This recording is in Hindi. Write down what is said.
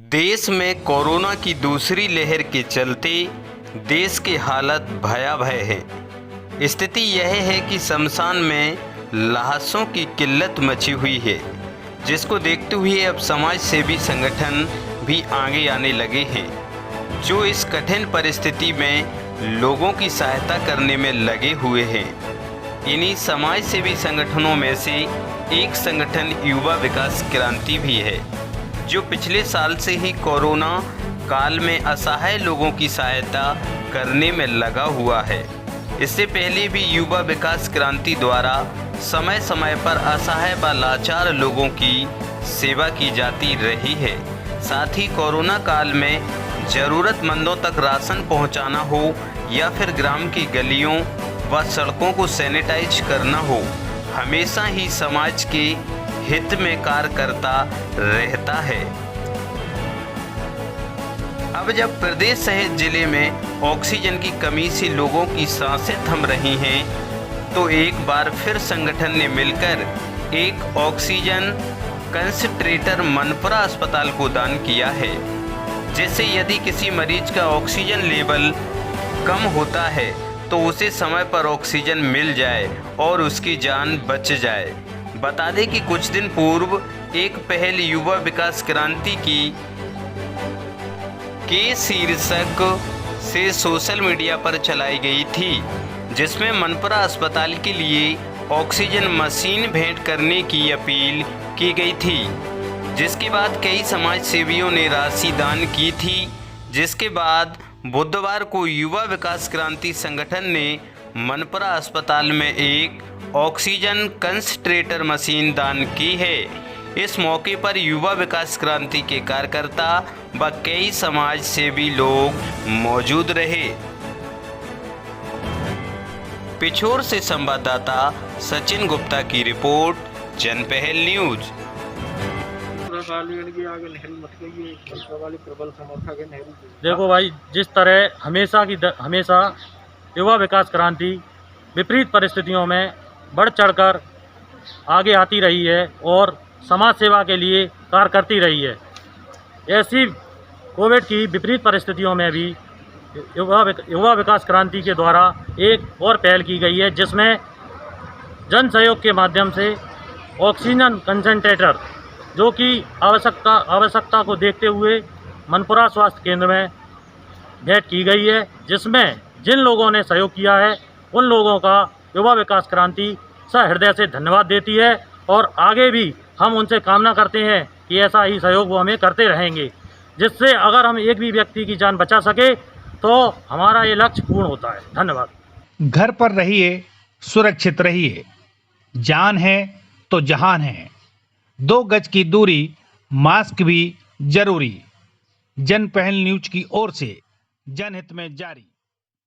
देश में कोरोना की दूसरी लहर के चलते देश की हालत भयावह है। स्थिति यह है कि शमशान में लाशों की किल्लत मची हुई है, जिसको देखते हुए अब समाज सेवी संगठन भी आगे आने लगे हैं, जो इस कठिन परिस्थिति में लोगों की सहायता करने में लगे हुए हैं। इन्हीं समाज सेवी संगठनों में से एक संगठन युवा विकास क्रांति भी है, जो पिछले साल से ही कोरोना काल में असहाय लोगों की सहायता करने में लगा हुआ है। इससे पहले भी युवा विकास क्रांति द्वारा समय समय पर असहाय व लाचार लोगों की सेवा की जाती रही है। साथ ही कोरोना काल में ज़रूरतमंदों तक राशन पहुंचाना हो या फिर ग्राम की गलियों व सड़कों को सैनिटाइज करना हो, हमेशा ही समाज के हित में कार्य करता रहता है। अब जब प्रदेश सहित जिले में ऑक्सीजन की कमी से लोगों की सांसें थम रही हैं, तो एक बार फिर संगठन ने मिलकर एक ऑक्सीजन कंसंट्रेटर मनपुरा अस्पताल को दान किया है, जिससे यदि किसी मरीज का ऑक्सीजन लेवल कम होता है तो उसे समय पर ऑक्सीजन मिल जाए और उसकी जान बच जाए। बता दें कि कुछ दिन पूर्व एक पहल युवा विकास क्रांति की के शीर्षक से सोशल मीडिया पर चलाई गई थी, जिसमें मनपुरा अस्पताल के लिए ऑक्सीजन मशीन भेंट करने की अपील की गई थी, जिसके बाद कई समाज सेवियों ने राशि दान की थी। जिसके बाद बुधवार को युवा विकास क्रांति संगठन ने मनपुरा अस्पताल में एक ऑक्सीजन कंसंट्रेटर मशीन दान की है। इस मौके पर युवा विकास क्रांति के कार्यकर्ता व कई समाज सेवी लोग मौजूद रहे। पिछोर से संवाददाता सचिन गुप्ता की रिपोर्ट, जनपहल न्यूज। देखो भाई, जिस तरह हमेशा युवा विकास क्रांति विपरीत परिस्थितियों में बढ़ चढ़कर आगे आती रही है और समाज सेवा के लिए कार्य करती रही है, ऐसी कोविड की विपरीत परिस्थितियों में भी युवा विकास क्रांति के द्वारा एक और पहल की गई है, जिसमें जन सहयोग के माध्यम से ऑक्सीजन कंसंट्रेटर, जो कि आवश्यकता को देखते हुए मनपुरा स्वास्थ्य केंद्र में भेंट की गई है, जिसमें जिन लोगों ने सहयोग किया है उन लोगों का युवा विकास क्रांति सहृदय से धन्यवाद देती है और आगे भी हम उनसे कामना करते हैं कि ऐसा ही सहयोग वो हमें करते रहेंगे, जिससे अगर हम एक भी व्यक्ति की जान बचा सके तो हमारा ये लक्ष्य पूर्ण होता है। धन्यवाद। घर पर रहिए, सुरक्षित रहिए, जान है तो जहान है। 2 गज की दूरी, मास्क भी जरूरी। जनपहल न्यूज की ओर से जनहित में जारी।